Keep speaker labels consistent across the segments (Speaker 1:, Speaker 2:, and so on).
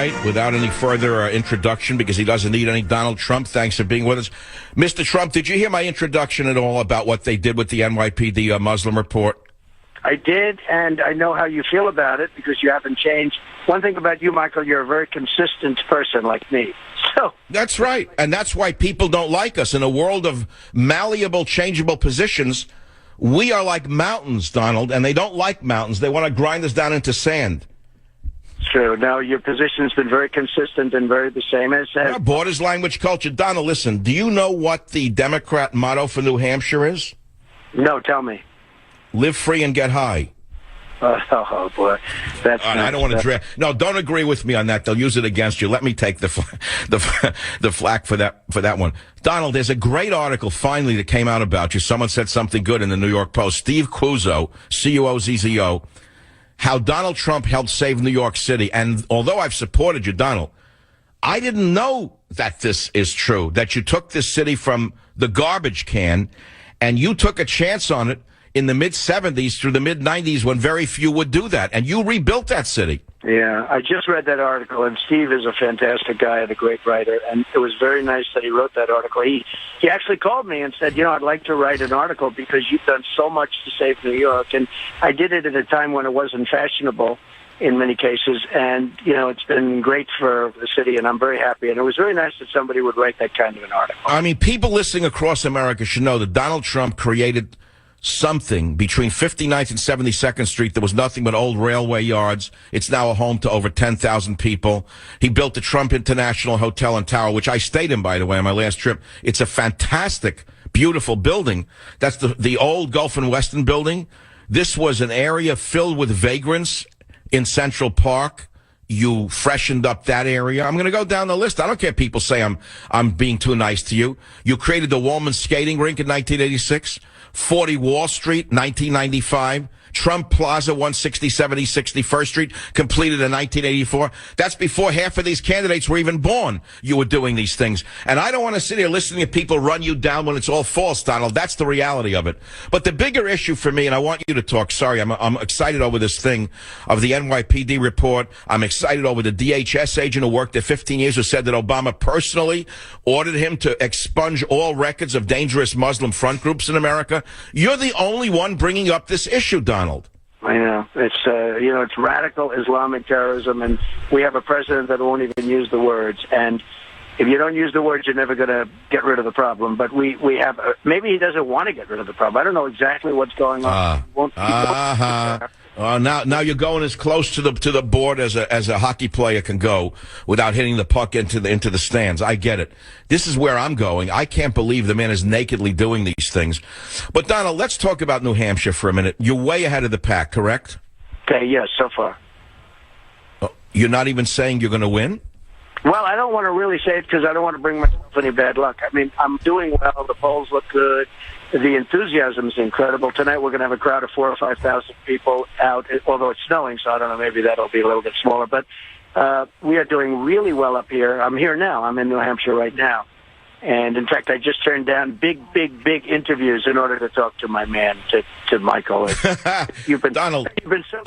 Speaker 1: night without any further introduction because he doesn't need any. Donald Trump, thanks for being with us. Mr. Trump, did you hear my introduction at all about what they did with the NYPD Muslim report?
Speaker 2: I did, and I know how you feel about it because you haven't changed. One thing about you, Michael, you're a very consistent person like me. So
Speaker 1: that's right, and that's why people don't like us. In a world of malleable, changeable positions, we are like mountains, Donald, and they don't like mountains. They want to grind us down into sand.
Speaker 2: True. Now, your position's been very consistent and very the same as...
Speaker 1: Borders, language, culture. Donald, listen, do you know what the Democrat motto for New Hampshire is?
Speaker 2: No, tell me.
Speaker 1: Live free and get high.
Speaker 2: Oh boy. That's
Speaker 1: I don't want to draft. No, don't agree with me on that. They'll use it against you. Let me take the flack for that one. Donald, there's a great article finally that came out about you. Someone said something good in the New York Post. Steve Cuozzo, C-U-O-Z-Z-O, how Donald Trump helped save New York City. And although I've supported you, Donald, I didn't know that this is true, that you took this city from the garbage can and you took a chance on it in the mid-'70s through the mid-'90s when very few would do that. And you rebuilt that city.
Speaker 2: Yeah, I just read that article, and Steve is a fantastic guy and a great writer, and it was very nice that he wrote that article. He actually called me and said, I'd like to write an article because you've done so much to save New York. And I did it at a time when it wasn't fashionable in many cases, and, it's been great for the city, and I'm very happy. And it was very nice that somebody would write that kind of an article.
Speaker 1: I mean, people listening across America should know that Donald Trump created something between 59th and 72nd Street. There was nothing but old railway yards. It's now a home to over 10,000 people. He built the Trump International Hotel and Tower, which I stayed in, by the way, on my last trip. It's a fantastic, beautiful building. That's the old Gulf and Weston building. This was an area filled with vagrants in Central Park. You freshened up that area. I'm going to go down the list. I don't care if people say I'm being too nice to you. You created the Woolman Skating Rink in 1986. 40 Wall Street, 1995. Trump Plaza, 167 East 61st Street, completed in 1984. That's before half of these candidates were even born. You were doing these things. And I don't want to sit here listening to people run you down when it's all false, Donald. That's the reality of it. But the bigger issue for me, and I want you to talk, sorry, I'm excited over this thing of the NYPD report. I'm excited over the DHS agent who worked there 15 years who said that Obama personally ordered him to expunge all records of dangerous Muslim front groups in America. You're the only one bringing up this issue, Donald.
Speaker 2: I know. It's, it's radical Islamic terrorism, and we have a president that won't even use the words. And if you don't use the words, you're never going to get rid of the problem. But we have, maybe he doesn't want to get rid of the problem. I don't know exactly what's going on.
Speaker 1: Now you're going as close to the board as a hockey player can go without hitting the puck into the stands. I get it. This is where I'm going. I can't believe the man is nakedly doing these things. But Donald, let's talk about New Hampshire for a minute. You're way ahead of the pack, correct?
Speaker 2: Okay, yes, so far.
Speaker 1: Oh, you're not even saying you're going to win?
Speaker 2: Well, I don't want to really say it because I don't want to bring myself any bad luck. I mean, I'm doing well. The polls look good. The enthusiasm is incredible. Tonight we're going to have a crowd of 4,000 or 5,000 people out, although it's snowing, so I don't know, maybe that'll be a little bit smaller. But we are doing really well up here. I'm here now. I'm in New Hampshire right now. And, in fact, I just turned down big interviews in order to talk to my man, to Michael.
Speaker 1: Donald,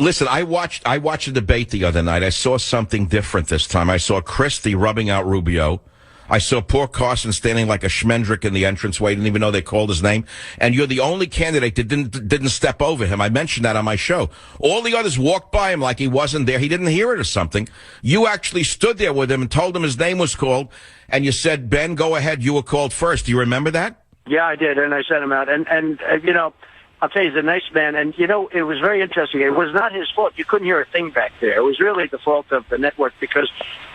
Speaker 1: listen, I watched a debate the other night. I saw something different this time. I saw Christie rubbing out Rubio. I saw poor Carson standing like a schmendrick in the entranceway. Didn't even know they called his name. And you're the only candidate that didn't step over him. I mentioned that on my show. All the others walked by him like he wasn't there. He didn't hear it or something. You actually stood there with him and told him his name was called. And you said, Ben, go ahead. You were called first. Do you remember that?
Speaker 2: Yeah, I did. And I sent him out. And I'll tell you, he's a nice man. And, it was very interesting. It was not his fault. You couldn't hear a thing back there. It was really the fault of the network because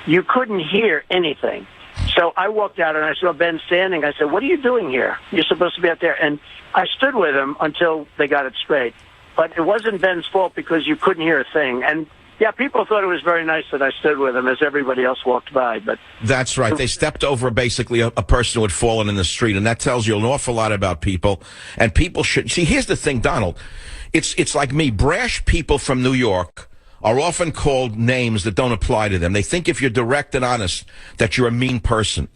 Speaker 2: you couldn't hear anything. So I walked out and I saw Ben standing. I said, what are you doing here? You're supposed to be out there. And I stood with him until they got it straight. But it wasn't Ben's fault because you couldn't hear a thing. And, yeah, people thought it was very nice that I stood with him as everybody else walked by. But
Speaker 1: that's right. They stepped over basically a person who had fallen in the street. And that tells you an awful lot about people. And people should see. Here's the thing, Donald. It's like me. Brash people from New York are often called names that don't apply to them. They think if you're direct and honest that you're a mean person.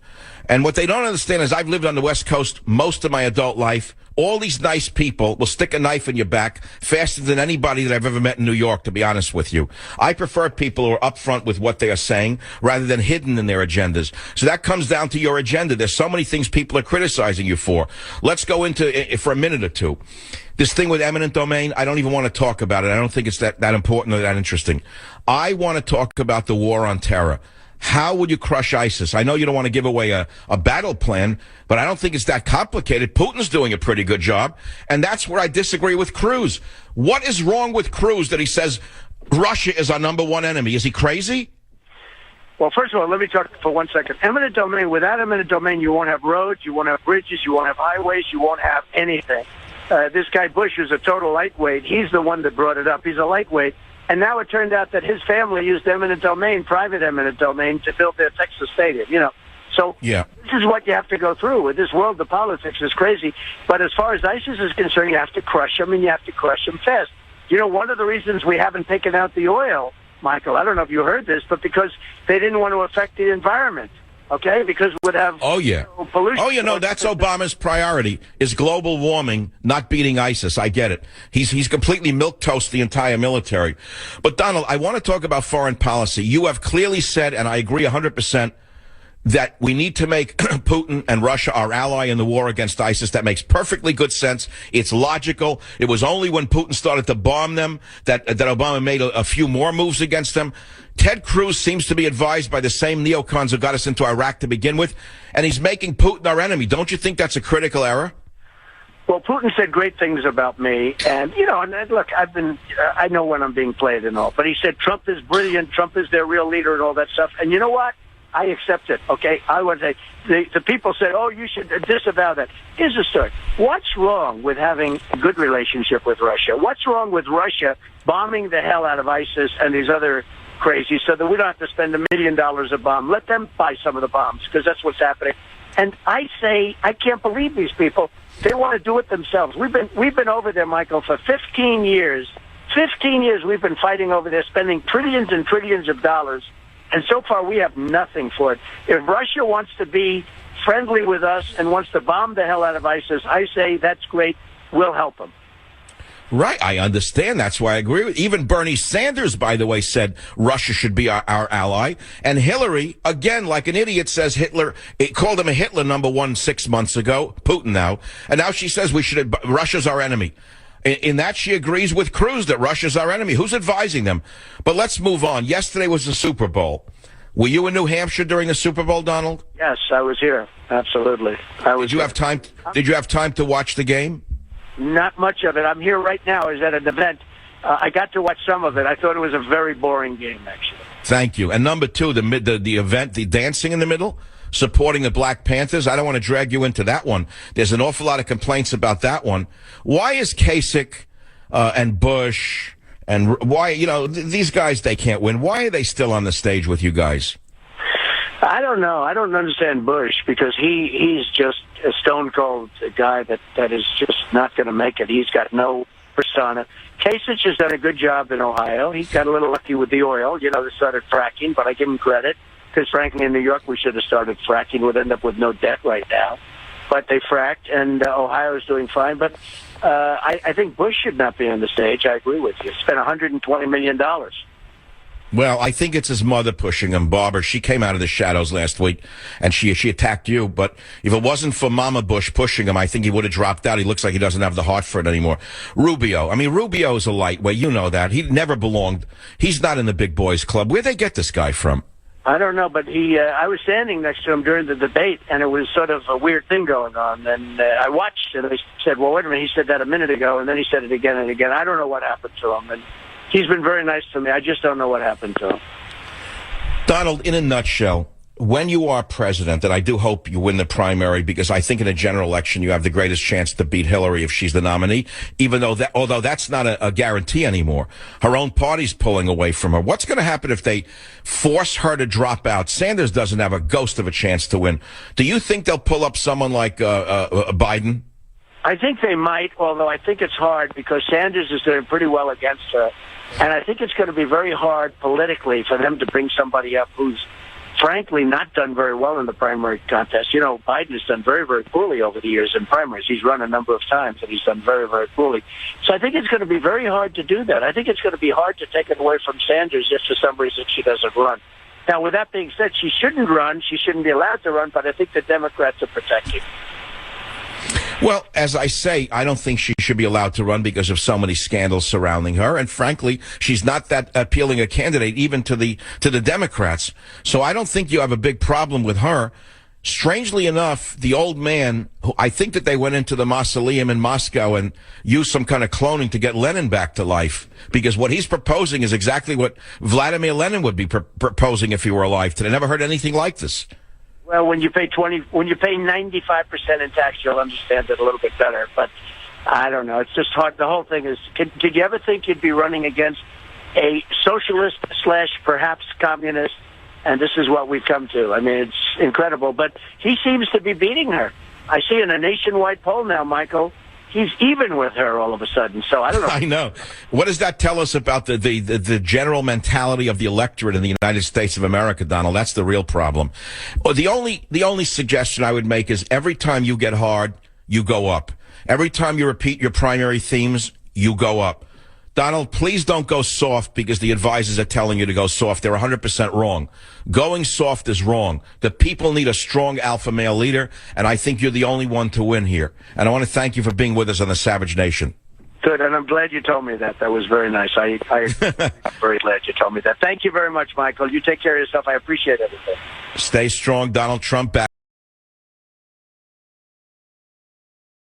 Speaker 1: And what they don't understand is I've lived on the West Coast most of my adult life. all these nice people will stick a knife in your back faster than anybody that I've ever met in New York, to be honest with you. I prefer people who are upfront with what they are saying rather than hidden in their agendas. So that comes down to your agenda. There's so many things people are criticizing you for. Let's go into, for a minute or two, this thing with eminent domain. I don't even want to talk about it. I don't think it's that important or that interesting. I want to talk about the war on terror. How would you crush ISIS? I know you don't want to give away a battle plan, but I don't think it's that complicated. Putin's doing a pretty good job, and that's where I disagree with Cruz. What is wrong with Cruz that he says Russia is our number one enemy? Is he crazy?
Speaker 2: Well, first of all, let me talk for 1 second. Eminent domain, without eminent domain, you won't have roads, you won't have bridges, you won't have highways, you won't have anything. This guy Bush is a total lightweight. He's the one that brought it up. He's a lightweight. And now it turned out that his family used eminent domain, private eminent domain, to build their Texas stadium, So
Speaker 1: yeah.
Speaker 2: This is what you have to go through. With this world, the politics is crazy. But as far as ISIS is concerned, you have to crush them, and you have to crush them fast. One of the reasons we haven't taken out the oil, Michael, I don't know if you heard this, but because they didn't want to affect the environment. Okay, because it would have pollution.
Speaker 1: Oh, no, that's Obama's priority, is global warming, not beating ISIS. I get it. He's completely milquetoast the entire military. But, Donald, I want to talk about foreign policy. You have clearly said, and I agree 100%, that we need to make Putin and Russia our ally in the war against ISIS. That makes perfectly good sense. It's logical. It was only when Putin started to bomb them that Obama made a few more moves against them. Ted Cruz seems to be advised by the same neocons who got us into Iraq to begin with, and he's making Putin our enemy. Don't you think that's a critical error?
Speaker 2: Well, Putin said great things about me, and look, I know when I'm being played and all, but he said Trump is brilliant, Trump is their real leader and all that stuff, and you know what? I accept it, okay? I would say, the people said, oh, you should disavow that. Here's the story. What's wrong with having a good relationship with Russia? What's wrong with Russia bombing the hell out of ISIS and these other crazy so that we don't have to spend $1 million a bomb? Let them buy some of the bombs, because that's what's happening. And I say, I can't believe these people. They want to do it themselves. We've been over there, Michael, for 15 years. 15 years we've been fighting over there, spending trillions and trillions of dollars. And so far, we have nothing for it. If Russia wants to be friendly with us and wants to bomb the hell out of ISIS, I say that's great. We'll help them.
Speaker 1: Right, I understand. That's why I agree with. Even Bernie Sanders, by the way, said Russia should be our ally. And Hillary, again, like an idiot, says Hitler. It called him a Hitler #1 6 months ago. Putin now, and now she says Russia's our enemy. In that, she agrees with Cruz that Russia's our enemy. Who's advising them? But let's move on. Yesterday was the Super Bowl. Were you in New Hampshire during the Super Bowl, Donald?
Speaker 2: Yes, I was here. Absolutely.
Speaker 1: Did you have time? Did you have time to watch the game?
Speaker 2: Not much of it. I'm here right now. I was at an event. I got to watch some of it. I thought it was a very boring game, actually.
Speaker 1: Thank you. And number two, the event, the dancing in the middle, supporting the Black Panthers. I don't want to drag you into that one. There's an awful lot of complaints about that one. Why is Kasich and Bush and why, these guys, they can't win. Why are they still on the stage with you guys?
Speaker 2: I don't know. I don't understand Bush, because he's just a stone cold guy that is just not going to make it. He's got no persona. Kasich has done a good job in Ohio. He got a little lucky with the oil. They started fracking, but I give him credit. Because, frankly, in New York, we should have started fracking. We'd end up with no debt right now. But they fracked, and Ohio is doing fine. But I think Bush should not be on the stage. I agree with you. Spent $120 million.
Speaker 1: Well, I think it's his mother pushing him, Barbara. She came out of the shadows last week, and she attacked you. But if it wasn't for Mama Bush pushing him, I think he would have dropped out. He looks like he doesn't have the heart for it anymore. Rubio. I mean, Rubio is a lightweight. You know that. He never belonged. He's not in the big boys club. Where'd they get this guy from?
Speaker 2: I don't know, but I was standing next to him during the debate, and it was sort of a weird thing going on. And I watched it, and I said, well, wait a minute, he said that a minute ago, and then he said it again and again. I don't know what happened to him, and he's been very nice to me. I just don't know what happened to him.
Speaker 1: Donald, in a nutshell, when you are president, and I do hope you win the primary, because I think in a general election you have the greatest chance to beat Hillary if she's the nominee, although that's not a guarantee anymore. Her own party's pulling away from her. What's going to happen if they force her to drop out? Sanders doesn't have a ghost of a chance to win. Do you think they'll pull up someone like Biden?
Speaker 2: I think they might, although I think it's hard because Sanders is doing pretty well against her. And I think it's going to be very hard politically for them to bring somebody up who's frankly, not done very well in the primary contest. You know, Biden has done very, very poorly over the years in primaries. He's run a number of times, and he's done very, very poorly. So I think it's going to be very hard to do that. I think it's going to be hard to take it away from Sanders if for some reason she doesn't run. Now, with that being said, she shouldn't run. She shouldn't be allowed to run, but I think the Democrats are protecting.
Speaker 1: Well, as I say, I don't think she should be allowed to run because of so many scandals surrounding her. And frankly, she's not that appealing a candidate even to the Democrats. So I don't think you have a big problem with her. Strangely enough, the old man, who I think that they went into the mausoleum in Moscow and used some kind of cloning to get Lenin back to life, because what he's proposing is exactly what Vladimir Lenin would be proposing if he were alive today. I never heard anything like this.
Speaker 2: Well, when you pay 95% in tax, you'll understand it a little bit better. But I don't know. It's just hard. The whole thing is, did you ever think you'd be running against a socialist / perhaps communist? And this is what we've come to. I mean, it's incredible. But he seems to be beating her. I see in a nationwide poll now, Michael, he's even with her all of a sudden. So I don't know.
Speaker 1: I know. What does that tell us about the general mentality of the electorate in the United States of America, Donald? That's the real problem. The only suggestion I would make is every time you get hard, you go up. Every time you repeat your primary themes, you go up. Donald, please don't go soft because the advisors are telling you to go soft. They're 100% wrong. Going soft is wrong. The people need a strong alpha male leader, and I think you're the only one to win here. And I want to thank you for being with us on the Savage Nation.
Speaker 2: Good, and I'm glad you told me that. That was very nice. I'm very glad you told me that. Thank you very much, Michael. You take care of yourself. I appreciate everything.
Speaker 1: Stay strong. Donald Trump back.